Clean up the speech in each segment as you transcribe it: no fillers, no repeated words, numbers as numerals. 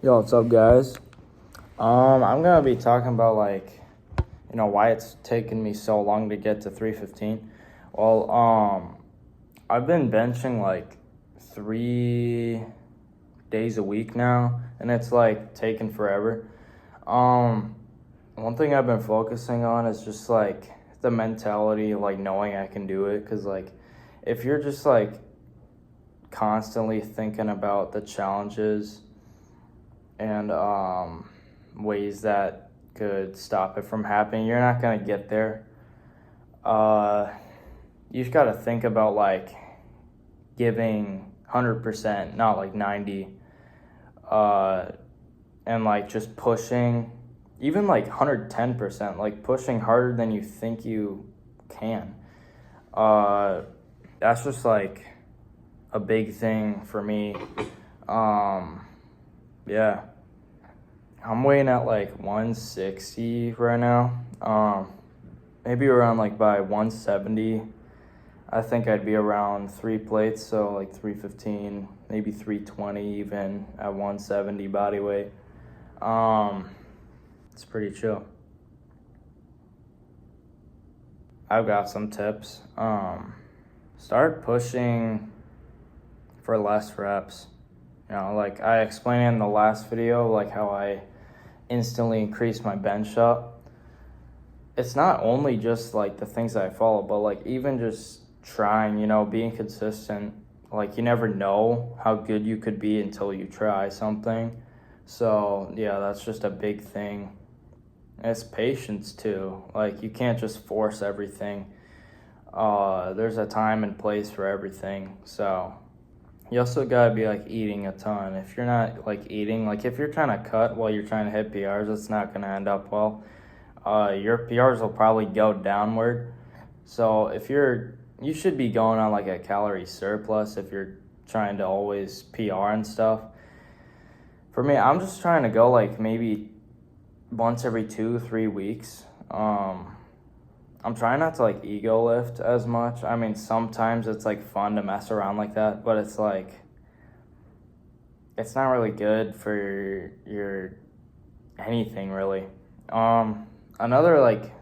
Yo, what's up, guys? I'm gonna be talking about why it's taken me so long to get to 315. Well, I've been benching like 3 days a week now, and it's like taken forever. Um, One thing I've been focusing on is just like the mentality, like knowing I can do it, because like if you're just like constantly thinking about the challenges and ways that could stop it from happening, you're not gonna get there. Uh, you've got to think about like giving 100%, not like 90, uh, and like just pushing, even like 110%, like pushing harder than you think you can. Uh, that's just like a big thing for me. Um, yeah. I'm weighing at like 160 right now. Maybe around like by 170, I think I'd be around 3 plates, so like 315, maybe 320 even at 170 body weight. It's pretty chill. I've got some tips. Start pushing for less reps. Like I explained in the last video, like how I instantly increase my bench up. It's not only just like the things that I follow, but like even just trying, being consistent. Like you never know how good you could be until you try something. So yeah, that's just a big thing. It's patience too. Like you can't just force everything. There's a time and place for everything. So you also gotta be like eating a ton. If you're not like eating, like if you're trying to cut while you're trying to hit PRs, it's not gonna end up well. Your PRs will probably go downward. So you should be going on like a calorie surplus if you're trying to always PR and stuff. For me, I'm just trying to go like maybe once every 2-3 weeks. I'm trying not to like ego lift as much. I mean, sometimes it's like fun to mess around like that, but it's like it's not really good for your anything really. Another like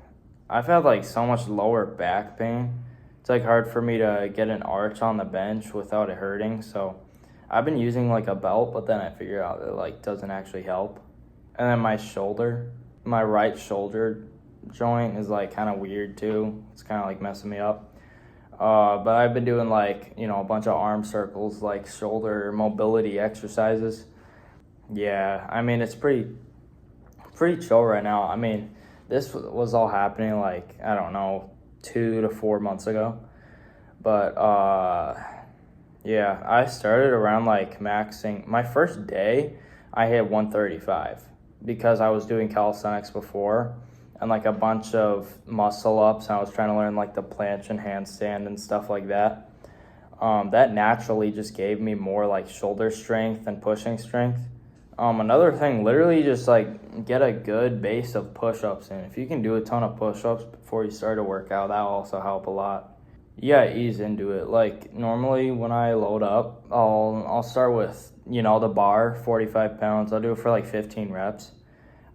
I've had like so much lower back pain. It's like hard for me to get an arch on the bench without it hurting. So I've been using like a belt, but then I figured out it like doesn't actually help. And then my right shoulder joint is like kind of weird too. It's kind of like messing me up. But I've been doing like, a bunch of arm circles, like shoulder mobility exercises. Yeah, I mean, it's pretty chill right now. I mean, this was all happening like, I don't know, 2 to 4 months ago. But yeah, I started around like maxing. My first day, I hit 135 because I was doing calisthenics before and like a bunch of muscle ups. And I was trying to learn like the planche and handstand and stuff like that. That naturally just gave me more like shoulder strength and pushing strength. Another thing, literally just like get a good base of push-ups in. If you can do a ton of push-ups before you start a workout, that'll also help a lot. Yeah, ease into it. Like normally when I load up, I'll start with, the bar, 45 pounds. I'll do it for like 15 reps.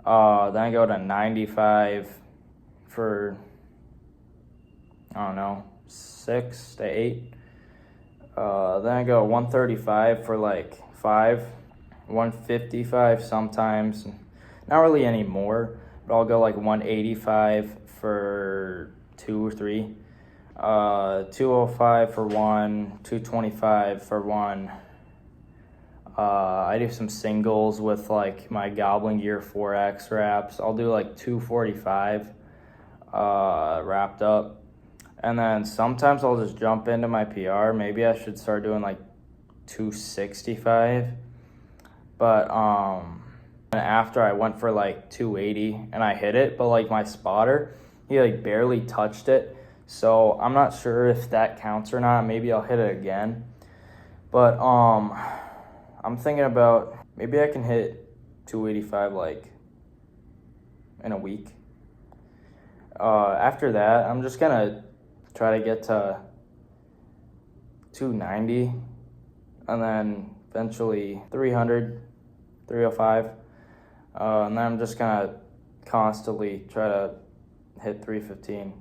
Then I go to 95 for, I don't know, 6 to 8. Then I go 135 for like 5, 155 sometimes. Not really anymore, but I'll go like 185 for 2 or 3. 205 for 1, 225 for 1. I do some singles with like my Goblin Gear 4X wraps. I'll do like 245 wrapped up. And then sometimes I'll just jump into my PR. Maybe I should start doing like 265. But and after I went for like 280 and I hit it, but like my spotter, he like barely touched it. So I'm not sure if that counts or not. Maybe I'll hit it again. But I'm thinking about maybe I can hit 285 like in a week. After that, I'm just gonna try to get to 290 and then eventually 300, 305. And then I'm just gonna constantly try to hit 315.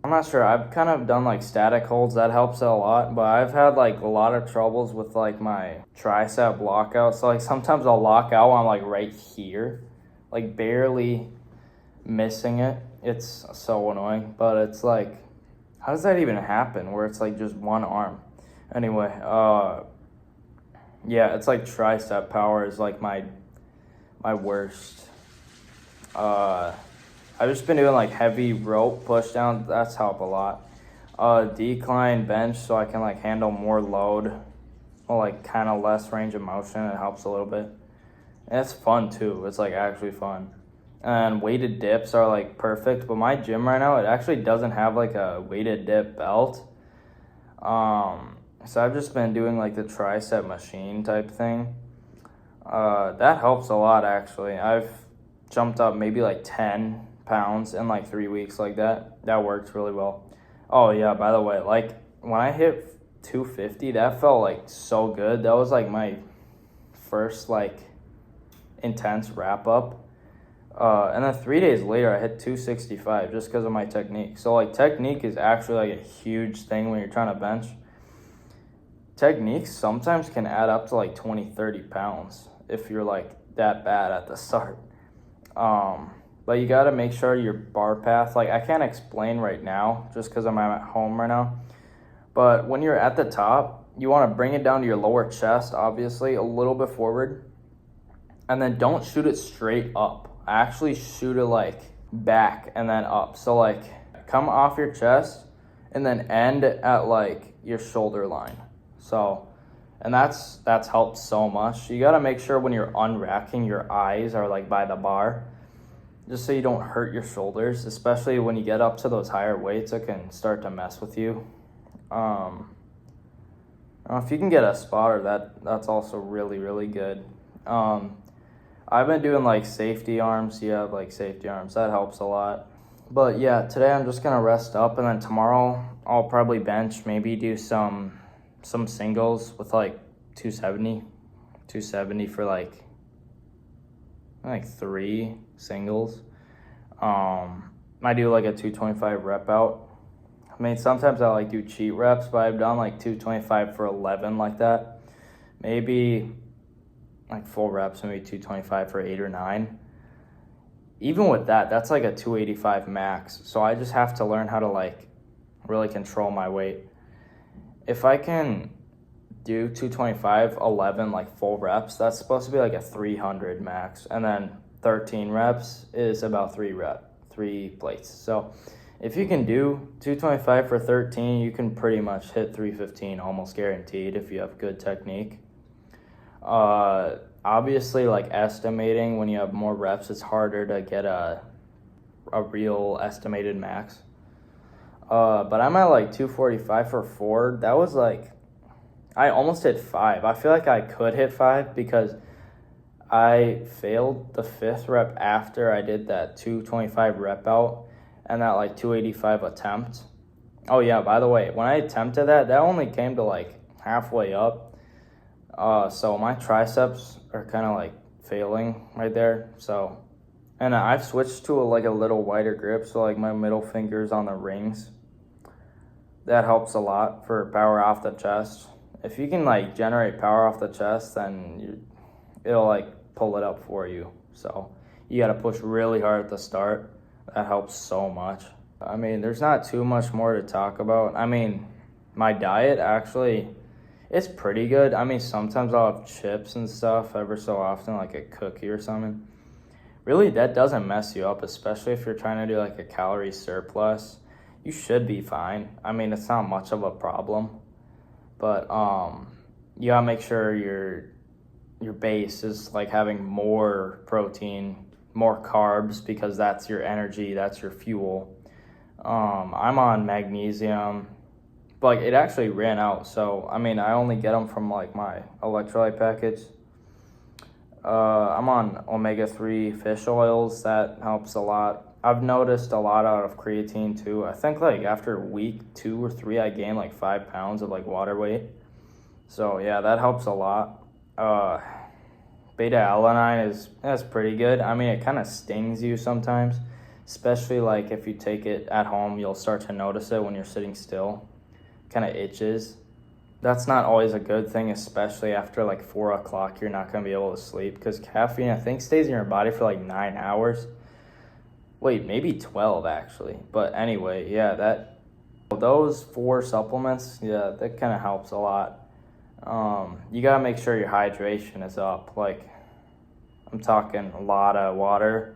I'm not sure. I've kind of done like static holds. That helps a lot. But I've had like a lot of troubles with like my tricep lockout. So like sometimes I'll lock out when I'm like right here, like barely missing it. It's so annoying. But it's like, how does that even happen where it's like just one arm? Anyway, yeah, it's like tricep power is like my worst. I've just been doing like heavy rope push down. That's helped a lot. Decline bench so I can like handle more load, or like kind of less range of motion. It helps a little bit. And it's fun too. It's like actually fun. And weighted dips are like perfect. But my gym right now, it actually doesn't have like a weighted dip belt. So I've just been doing like the tricep machine type thing. That helps a lot actually. I've jumped up maybe like 10 pounds in like 3 weeks like that. That works really well. Oh yeah, by the way, like when I hit 250, that felt like so good. That was like my first like intense wrap up. And then 3 days later I hit 265 just because of my technique. So like technique is actually like a huge thing when you're trying to bench. Techniques sometimes can add up to like 20-30 pounds if you're like that bad at the start. But you got to make sure your bar path, like I can't explain right now just because I'm at home right now. But when you're at the top, you want to bring it down to your lower chest, obviously, a little bit forward. And then don't shoot it straight up. Actually shoot it like back and then up. So like come off your chest and then end at like your shoulder line. So, and that's helped so much. You got to make sure when you're unracking, your eyes are like by the bar, just so you don't hurt your shoulders, especially when you get up to those higher weights. It can start to mess with you. If you can get a spotter, that's also really, really good. I've been doing like safety arms. You have like safety arms. That helps a lot. But yeah, today I'm just going to rest up, and then tomorrow I'll probably bench, maybe do some singles with like 270 for like 3 singles. I do like a 225 rep out. I mean, sometimes I like do cheat reps, but I've done like 225 for 11 like that. Maybe like full reps, maybe 225 for 8 or 9. Even with that, that's like a 285 max. So I just have to learn how to like really control my weight. If I can do 225, 11 like full reps, that's supposed to be like a 300 max. And then 13 reps is about 3 plates. So if you can do 225 for 13, you can pretty much hit 315 almost guaranteed if you have good technique. Obviously, like estimating when you have more reps, it's harder to get a real estimated max. But I'm at like 245 for 4. That was like, I almost hit 5. I feel like I could hit 5 because I failed the 5th rep after I did that 225 rep out and that like 285 attempt. Oh yeah, by the way, when I attempted that only came to like halfway up. So my triceps are kind of like failing right there. So, and I've switched to a little wider grip. So like my middle finger's on the rings. That helps a lot for power off the chest. If you can like generate power off the chest, then it'll like pull it up for you. So you got to push really hard at the start. That helps so much. I mean, there's not too much more to talk about. I mean, my diet actually, it's pretty good. I mean, sometimes I'll have chips and stuff ever so often, like a cookie or something. Really, that doesn't mess you up, especially if you're trying to do like a calorie surplus. You should be fine. I mean, it's not much of a problem. But you gotta make sure your base is like having more protein, more carbs, because that's your energy, that's your fuel. I'm on magnesium, but like, it actually ran out. So, I mean, I only get them from like my electrolyte package. I'm on omega-3 fish oils. That helps a lot. I've noticed a lot out of creatine too. I think like after week 2 or 3, I gained like 5 pounds of like water weight. So yeah, that helps a lot. beta-alanine that's pretty good. I mean, it kind of stings you sometimes, especially like if you take it at home, you'll start to notice it when you're sitting still. Kind of itches. That's not always a good thing, especially after like 4 o'clock, you're not going to be able to sleep because caffeine, I think, stays in your body for like 9 hours. Wait, maybe 12 actually. But anyway, yeah, those 4 supplements, yeah, that kind of helps a lot. You gotta make sure your hydration is up. Like, I'm talking a lot of water.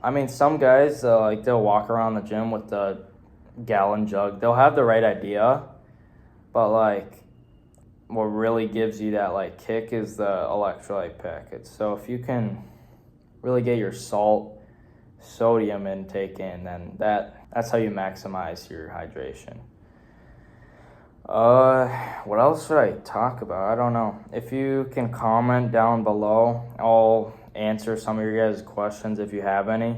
I mean, some guys, they'll walk around the gym with the gallon jug. They'll have the right idea, but like, what really gives you that like kick is the electrolyte packets. So if you can really get your salt, sodium intake in, then that's how you maximize your hydration. What else should I talk about? I don't know. If you can comment down below, I'll answer some of your guys' questions if you have any.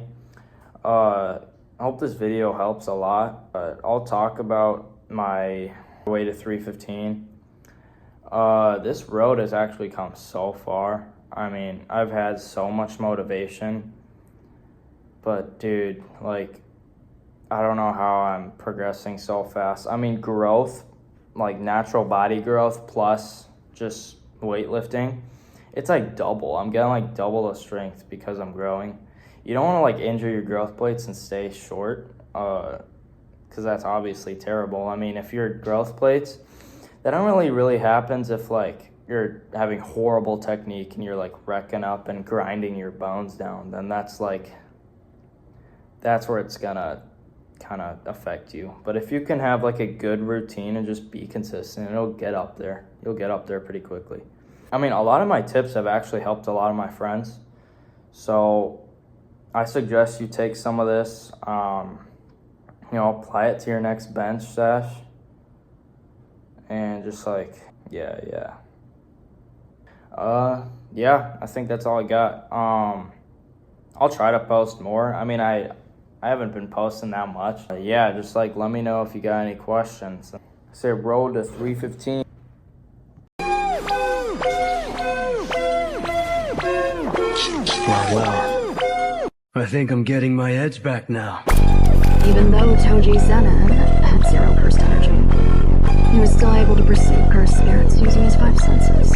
I hope this video helps a lot, but I'll talk about my way to 315. This road has actually come so far. I mean, I've had so much motivation, but dude, like, I don't know how I'm progressing so fast. I mean, growth, like natural body growth plus just weightlifting, it's like double. I'm getting like double the strength because I'm growing. You don't want to like injure your growth plates and stay short, because that's obviously terrible. I mean, if your growth plates, that only really happens if like you're having horrible technique and you're like wrecking up and grinding your bones down, then that's where it's gonna kind of affect you. But if you can have like a good routine and just be consistent, it'll get up there. You'll get up there pretty quickly. I mean, a lot of my tips have actually helped a lot of my friends. So I suggest you take some of this, apply it to your next bench stash. And just like, yeah, I think that's all I got. I'll try to post more. I mean, I haven't been posting that much. Yeah, just like let me know if you got any questions. Say road to 315. Well, I think I'm getting my edge back now. Even though Toji Zenin had 0 cursed energy, he was still able to perceive cursed spirits using his 5 senses.